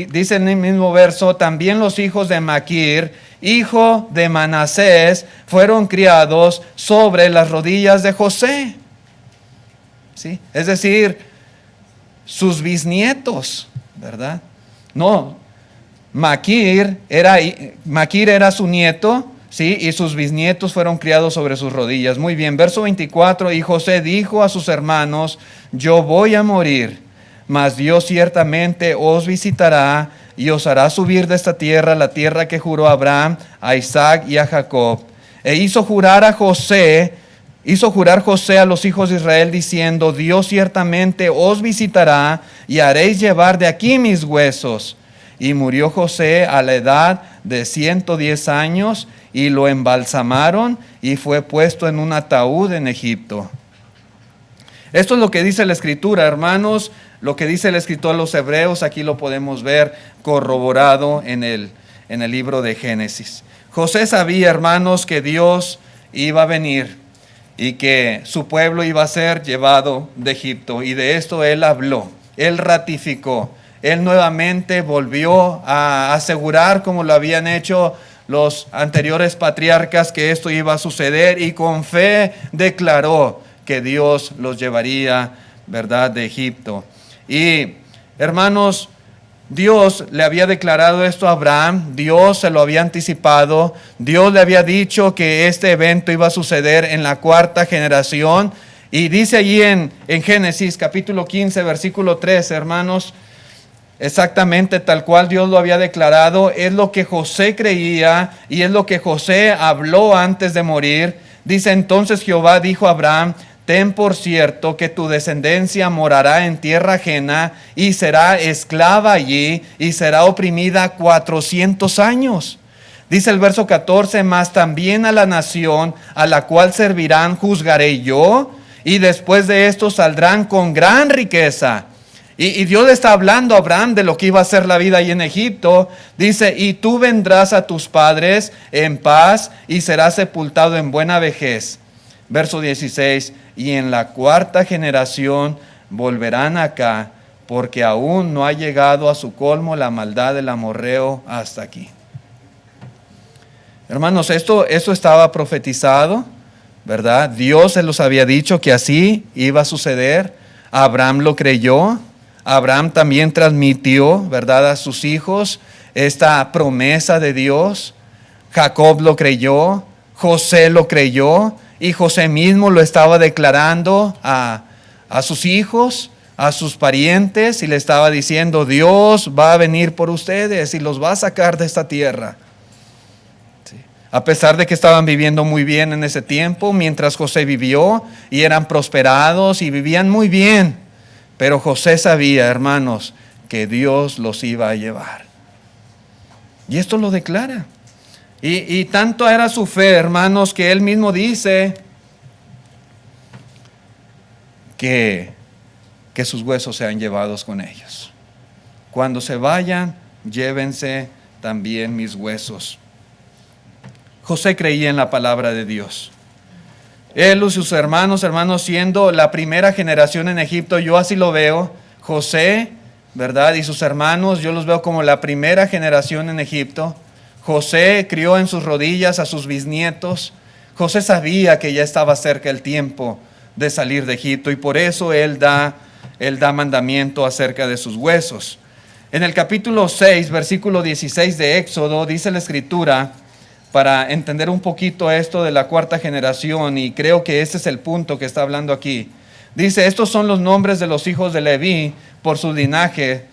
S1: dice en el mismo verso, también los hijos de Maquir, hijo de Manasés, fueron criados sobre las rodillas de José. ¿Sí? Es decir, sus bisnietos, ¿verdad? No, Maquir era su nieto, ¿sí? Y sus bisnietos fueron criados sobre sus rodillas. Muy bien, verso 24, y José dijo a sus hermanos, yo voy a morir, mas Dios ciertamente os visitará y os hará subir de esta tierra, la tierra que juró a Abraham, a Isaac y a Jacob. E hizo jurar José a los hijos de Israel diciendo, Dios ciertamente os visitará y haréis llevar de aquí mis huesos. Y murió José a la edad de 110 años y lo embalsamaron y fue puesto en un ataúd en Egipto. Esto es lo que dice la Escritura, hermanos. Lo que dice el escritor a los Hebreos, aquí lo podemos ver corroborado en el libro de Génesis. José sabía, hermanos, que Dios iba a venir y que su pueblo iba a ser llevado de Egipto. Y de esto él habló, él ratificó, él nuevamente volvió a asegurar, como lo habían hecho los anteriores patriarcas, que esto iba a suceder, y con fe declaró que Dios los llevaría, ¿verdad?, de Egipto. Y hermanos, Dios le había declarado esto a Abraham, Dios se lo había anticipado, Dios le había dicho que este evento iba a suceder en la cuarta generación. Y dice allí en Génesis capítulo 15, versículo 3, hermanos, exactamente tal cual Dios lo había declarado, es lo que José creía y es lo que José habló antes de morir. Dice: entonces Jehová dijo a Abraham: ten por cierto que tu descendencia morará en tierra ajena y será esclava allí y será oprimida 400 años. Dice el verso 14: mas también a la nación a la cual servirán juzgaré yo, y después de esto saldrán con gran riqueza. Y Dios le está hablando a Abraham de lo que iba a ser la vida ahí en Egipto. Dice: y tú vendrás a tus padres en paz y serás sepultado en buena vejez. Verso 16: y en la cuarta generación volverán acá, porque aún no ha llegado a su colmo la maldad del amorreo hasta aquí. Hermanos, esto estaba profetizado, ¿verdad? Dios se los había dicho que así iba a suceder. Abraham lo creyó. Abraham también transmitió, ¿verdad?, a sus hijos esta promesa de Dios. Jacob lo creyó, José lo creyó, y José mismo lo estaba declarando a sus hijos, a sus parientes, y le estaba diciendo: Dios va a venir por ustedes y los va a sacar de esta tierra. Sí. A pesar de que estaban viviendo muy bien en ese tiempo, mientras José vivió, y eran prosperados y vivían muy bien, pero José sabía, hermanos, que Dios los iba a llevar. Y esto lo declara. Y tanto era su fe, hermanos, que él mismo dice que sus huesos sean llevados con ellos. Cuando se vayan, llévense también mis huesos. José creía en la palabra de Dios. Él y sus hermanos, siendo la primera generación en Egipto, yo así lo veo. José, ¿verdad?, y sus hermanos, yo los veo como la primera generación en Egipto. José crió en sus rodillas a sus bisnietos. José sabía que ya estaba cerca el tiempo de salir de Egipto, y por eso él da mandamiento acerca de sus huesos. En el capítulo 6, versículo 16 de Éxodo, dice la Escritura, para entender un poquito esto de la cuarta generación, y creo que este es el punto que está hablando aquí. Dice: estos son los nombres de los hijos de Leví por su linaje: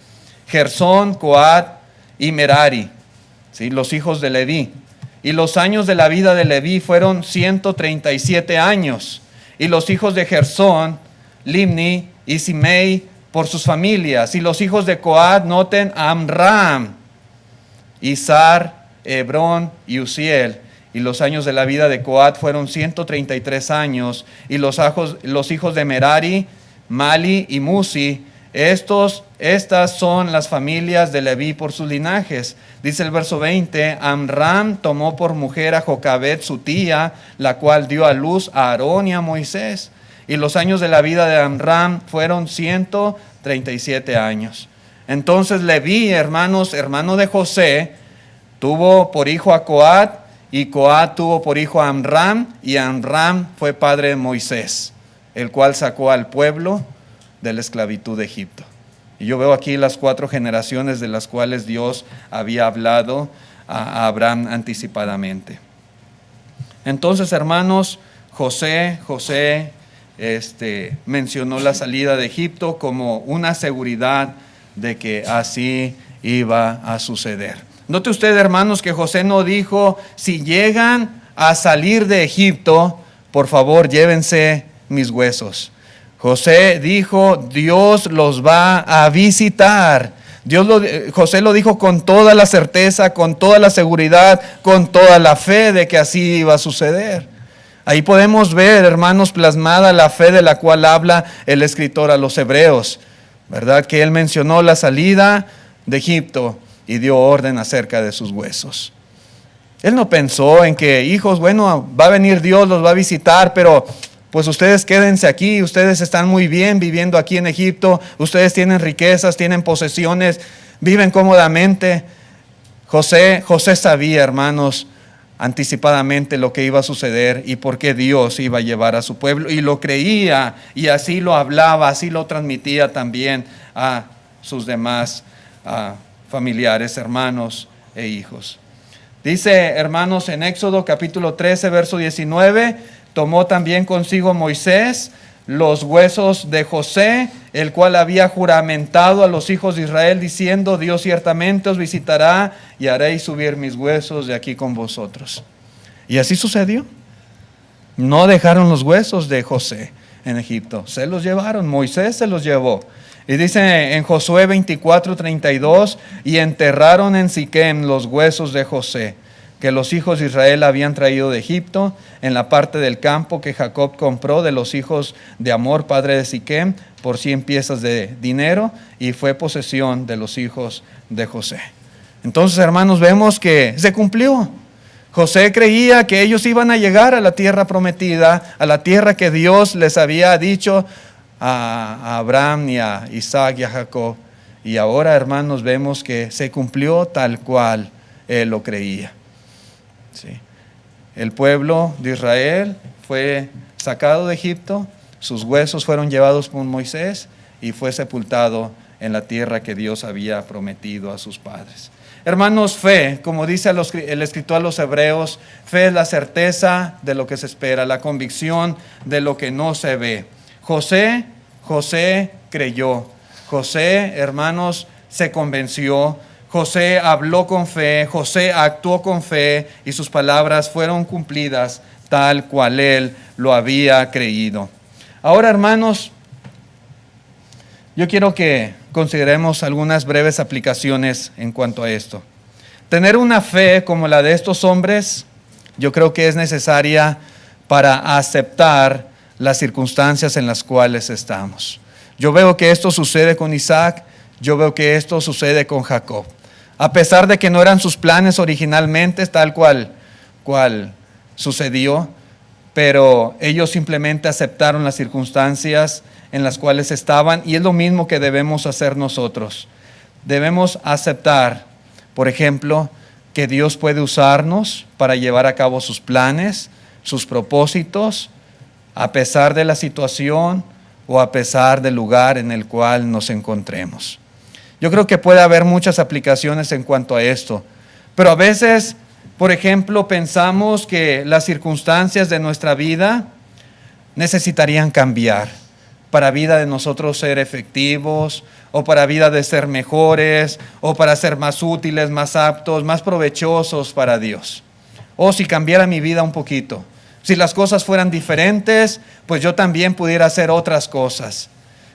S1: Gersón, Coat y Merari. ¿Sí? Los hijos de Leví. Y los años de la vida de Leví fueron 137 años. Y los hijos de Gersón, Limni y Simei por sus familias. Y los hijos de Coat, noten, Amram, Izar, Hebrón y Uziel. Y los años de la vida de Coat fueron 133 años. Y los hijos de Merari, Mali y Musi. Estas son las familias de Leví por sus linajes. Dice el verso 20: Amram tomó por mujer a Jocabed su tía, la cual dio a luz a Aarón y a Moisés. Y los años de la vida de Amram fueron 137 años. Entonces Leví, hermano de José, tuvo por hijo a Coat, y Coat tuvo por hijo a Amram, y Amram fue padre de Moisés, el cual sacó al pueblo de la esclavitud de Egipto. Y yo veo aquí las 4 generaciones de las cuales Dios había hablado a Abraham anticipadamente. Entonces, hermanos, José mencionó la salida de Egipto como una seguridad de que así iba a suceder. Note usted, hermanos, que José no dijo: si llegan a salir de Egipto, por favor, llévense mis huesos. José dijo: Dios los va a visitar. José lo dijo con toda la certeza, con toda la seguridad, con toda la fe de que así iba a suceder. Ahí podemos ver, hermanos, plasmada la fe de la cual habla el escritor a los hebreos, ¿verdad? Que él mencionó la salida de Egipto y dio orden acerca de sus huesos. Él no pensó en que, hijos, bueno, va a venir Dios, los va a visitar, pero pues ustedes quédense aquí, ustedes están muy bien viviendo aquí en Egipto, ustedes tienen riquezas, tienen posesiones, viven cómodamente. José sabía, hermanos, anticipadamente lo que iba a suceder y por qué Dios iba a llevar a su pueblo, y lo creía, y así lo hablaba, así lo transmitía también a sus demás familiares, hermanos e hijos. Dice, hermanos, en Éxodo capítulo 13, verso 19, tomó también consigo Moisés los huesos de José, el cual había juramentado a los hijos de Israel, diciendo, Dios ciertamente os visitará y haréis subir mis huesos de aquí con vosotros. Y así sucedió. No dejaron los huesos de José en Egipto, se los llevaron, Moisés se los llevó. Y dice en Josué 24:32, y enterraron en Siquem los huesos de José, que los hijos de Israel habían traído de Egipto, en la parte del campo que Jacob compró de los hijos de Amor, padre de Siquem, por 100 piezas de dinero, y fue posesión de los hijos de José. Entonces, hermanos, vemos que se cumplió. José creía que ellos iban a llegar a la tierra prometida, a la tierra que Dios les había dicho a Abraham y a Isaac y a Jacob. Y ahora, hermanos, vemos que se cumplió tal cual él lo creía. Sí. El pueblo de Israel fue sacado de Egipto, sus huesos fueron llevados por Moisés y fue sepultado en la tierra que Dios había prometido a sus padres. Hermanos, fe, como dice el escritor a los hebreos, fe es la certeza de lo que se espera, la convicción de lo que no se ve. José creyó. José, hermanos, se convenció. José habló con fe, José actuó con fe y sus palabras fueron cumplidas tal cual él lo había creído. Ahora, hermanos, yo quiero que consideremos algunas breves aplicaciones en cuanto a esto. Tener una fe como la de estos hombres, yo creo que es necesaria para aceptar las circunstancias en las cuales estamos. Yo veo que esto sucede con Isaac, yo veo que esto sucede con Jacob. A pesar de que no eran sus planes originalmente, tal cual sucedió, pero ellos simplemente aceptaron las circunstancias en las cuales estaban, y es lo mismo que debemos hacer nosotros. Debemos aceptar, por ejemplo, que Dios puede usarnos para llevar a cabo sus planes, sus propósitos, a pesar de la situación o a pesar del lugar en el cual nos encontremos. Yo creo que puede haber muchas aplicaciones en cuanto a esto, pero a veces, por ejemplo, pensamos que las circunstancias de nuestra vida necesitarían cambiar para vida de nosotros ser efectivos, o para vida de ser mejores, o para ser más útiles, más aptos, más provechosos para Dios. O si cambiara mi vida un poquito, si las cosas fueran diferentes, pues yo también pudiera hacer otras cosas.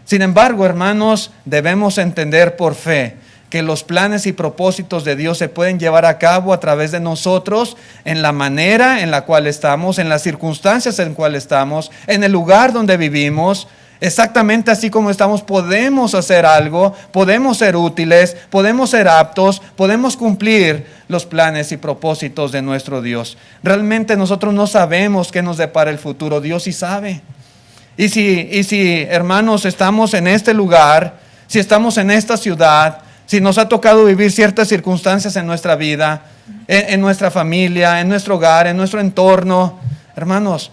S1: Sin embargo, hermanos, debemos entender por fe que los planes y propósitos de Dios se pueden llevar a cabo a través de nosotros en la manera en la cual estamos, en las circunstancias en las cuales estamos, en el lugar donde vivimos. Exactamente así como estamos, podemos hacer algo, podemos ser útiles, podemos ser aptos, podemos cumplir los planes y propósitos de nuestro Dios. Realmente nosotros no sabemos qué nos depara el futuro, Dios sí sabe. Y si, hermanos, estamos en este lugar, si estamos en esta ciudad, si nos ha tocado vivir ciertas circunstancias en nuestra vida, en nuestra familia, en nuestro hogar, en nuestro entorno, hermanos,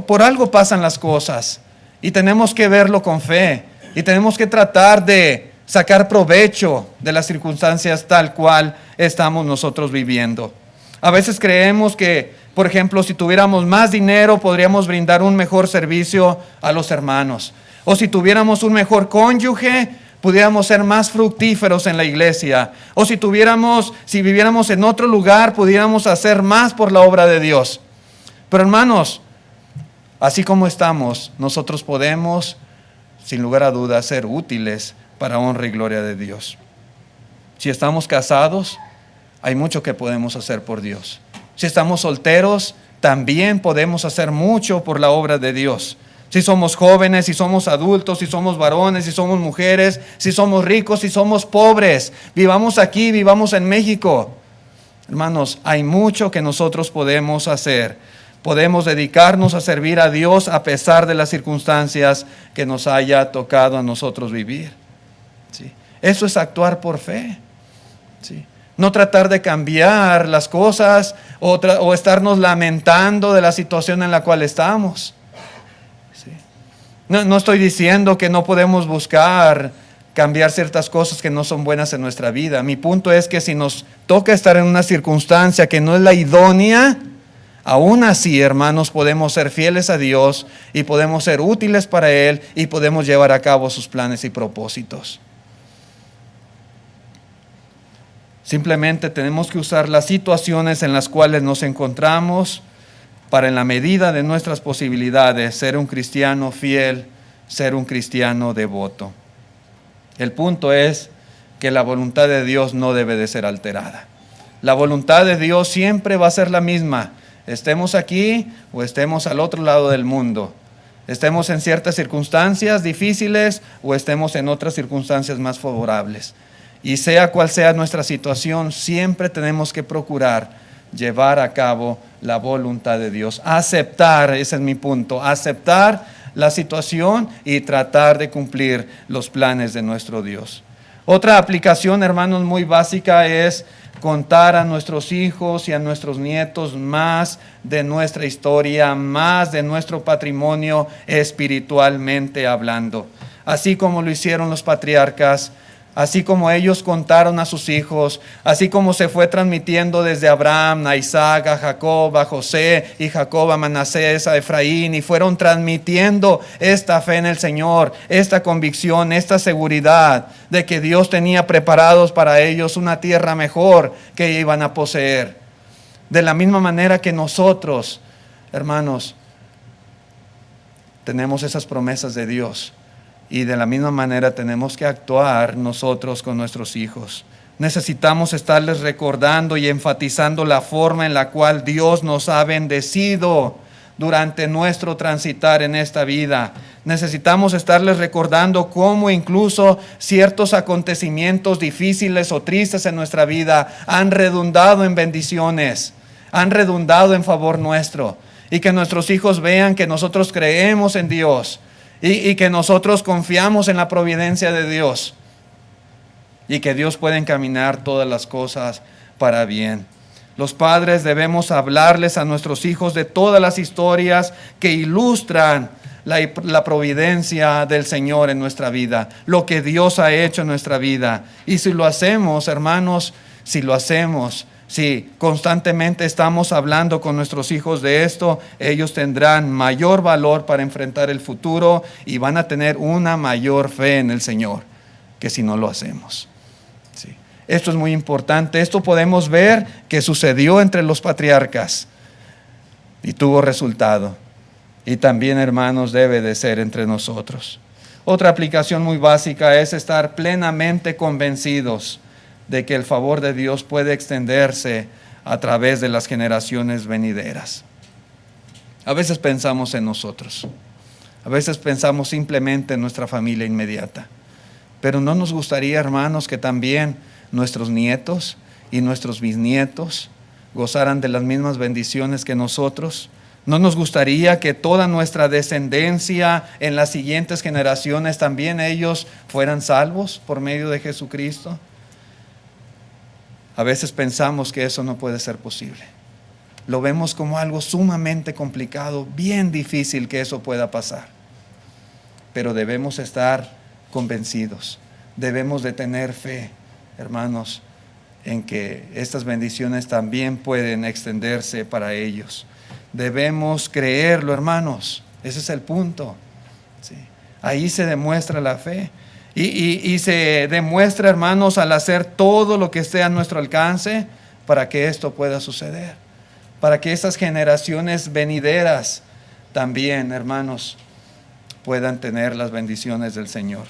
S1: por algo pasan las cosas. Y tenemos que verlo con fe. Y tenemos que tratar de sacar provecho de las circunstancias tal cual estamos nosotros viviendo. A veces creemos que, por ejemplo, si tuviéramos más dinero, podríamos brindar un mejor servicio a los hermanos. O si tuviéramos un mejor cónyuge, pudiéramos ser más fructíferos en la iglesia. O si viviéramos en otro lugar, pudiéramos hacer más por la obra de Dios. Pero hermanos, así como estamos, nosotros podemos, sin lugar a dudas, ser útiles para honra y gloria de Dios. Si estamos casados, hay mucho que podemos hacer por Dios. Si estamos solteros, también podemos hacer mucho por la obra de Dios. Si somos jóvenes, si somos adultos, si somos varones, si somos mujeres, si somos ricos, si somos pobres, vivamos aquí, vivamos en México. Hermanos, hay mucho que nosotros podemos hacer. Podemos dedicarnos a servir a Dios a pesar de las circunstancias que nos haya tocado a nosotros vivir. ¿Sí? Eso es actuar por fe. ¿Sí? No tratar de cambiar las cosas o estarnos lamentando de la situación en la cual estamos. ¿Sí? No estoy diciendo que no podemos buscar cambiar ciertas cosas que no son buenas en nuestra vida. Mi punto es que si nos toca estar en una circunstancia que no es la idónea, aún así, hermanos, podemos ser fieles a Dios y podemos ser útiles para Él y podemos llevar a cabo sus planes y propósitos. Simplemente tenemos que usar las situaciones en las cuales nos encontramos para, en la medida de nuestras posibilidades, ser un cristiano fiel, ser un cristiano devoto. El punto es que la voluntad de Dios no debe de ser alterada. La voluntad de Dios siempre va a ser la misma, estemos aquí o estemos al otro lado del mundo. Estemos en ciertas circunstancias difíciles o estemos en otras circunstancias más favorables. Y sea cual sea nuestra situación, siempre tenemos que procurar llevar a cabo la voluntad de Dios. Aceptar, ese es mi punto, aceptar la situación y tratar de cumplir los planes de nuestro Dios. Otra aplicación, hermanos, muy básica es contar a nuestros hijos y a nuestros nietos más de nuestra historia, más de nuestro patrimonio espiritualmente hablando. Así como lo hicieron los patriarcas, así como ellos contaron a sus hijos, así como se fue transmitiendo desde Abraham a Isaac, a Jacob, a José, y Jacob a Manasés, a Efraín, y fueron transmitiendo esta fe en el Señor, esta convicción, esta seguridad de que Dios tenía preparados para ellos una tierra mejor que iban a poseer. De la misma manera que nosotros, hermanos, tenemos esas promesas de Dios. Y de la misma manera tenemos que actuar nosotros con nuestros hijos. Necesitamos estarles recordando y enfatizando la forma en la cual Dios nos ha bendecido durante nuestro transitar en esta vida. Necesitamos estarles recordando cómo incluso ciertos acontecimientos difíciles o tristes en nuestra vida han redundado en bendiciones, han redundado en favor nuestro. Y que nuestros hijos vean que nosotros creemos en Dios. Y que nosotros confiamos en la providencia de Dios y que Dios puede encaminar todas las cosas para bien. Los padres debemos hablarles a nuestros hijos de todas las historias que ilustran la providencia del Señor en nuestra vida, lo que Dios ha hecho en nuestra vida. Y si lo hacemos, hermanos, si constantemente estamos hablando con nuestros hijos de esto, ellos tendrán mayor valor para enfrentar el futuro y van a tener una mayor fe en el Señor que si no lo hacemos. Sí. Esto es muy importante. Esto podemos ver que sucedió entre los patriarcas y tuvo resultado. Y también, hermanos, debe de ser entre nosotros. Otra aplicación muy básica es estar plenamente convencidos de que el favor de Dios puede extenderse a través de las generaciones venideras. A veces pensamos en nosotros, a veces pensamos simplemente en nuestra familia inmediata, pero ¿no nos gustaría, hermanos, que también nuestros nietos y nuestros bisnietos gozaran de las mismas bendiciones que nosotros? ¿No nos gustaría que toda nuestra descendencia en las siguientes generaciones también ellos fueran salvos por medio de Jesucristo? A veces pensamos que eso no puede ser posible. Lo vemos como algo sumamente complicado, bien difícil que eso pueda pasar. Pero debemos estar convencidos, debemos de tener fe, hermanos, en que estas bendiciones también pueden extenderse para ellos. Debemos creerlo, hermanos, ese es el punto. Sí. Ahí se demuestra la fe. Y se demuestra, hermanos, al hacer todo lo que esté a nuestro alcance para que esto pueda suceder. Para que estas generaciones venideras también, hermanos, puedan tener las bendiciones del Señor.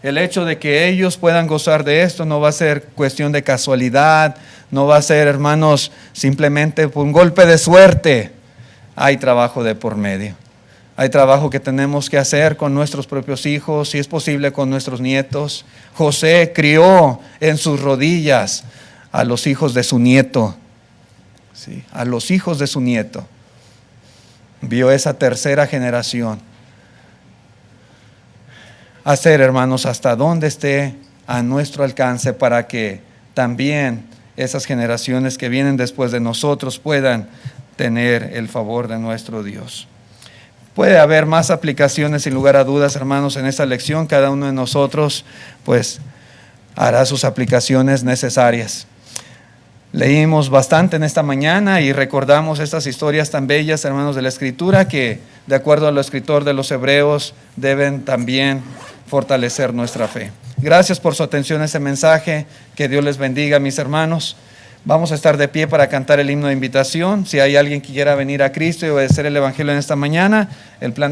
S1: El hecho de que ellos puedan gozar de esto no va a ser cuestión de casualidad, no va a ser, hermanos, simplemente por un golpe de suerte. Hay trabajo de por medio. Hay trabajo que tenemos que hacer con nuestros propios hijos, si es posible con nuestros nietos. José crió en sus rodillas a los hijos de su nieto. Sí, a los hijos de su nieto. Vio esa tercera generación. Hacer, hermanos, hasta donde esté a nuestro alcance para que también esas generaciones que vienen después de nosotros puedan tener el favor de nuestro Dios. Puede haber más aplicaciones sin lugar a dudas, hermanos, en esta lección. Cada uno de nosotros, pues, hará sus aplicaciones necesarias. Leímos bastante en esta mañana y recordamos estas historias tan bellas, hermanos, de la Escritura, que de acuerdo al escritor de los Hebreos deben también fortalecer nuestra fe. Gracias por su atención a este mensaje. Que Dios les bendiga, mis hermanos. Vamos a estar de pie para cantar el himno de invitación. Si hay alguien que quiera venir a Cristo y obedecer el Evangelio en esta mañana, el plan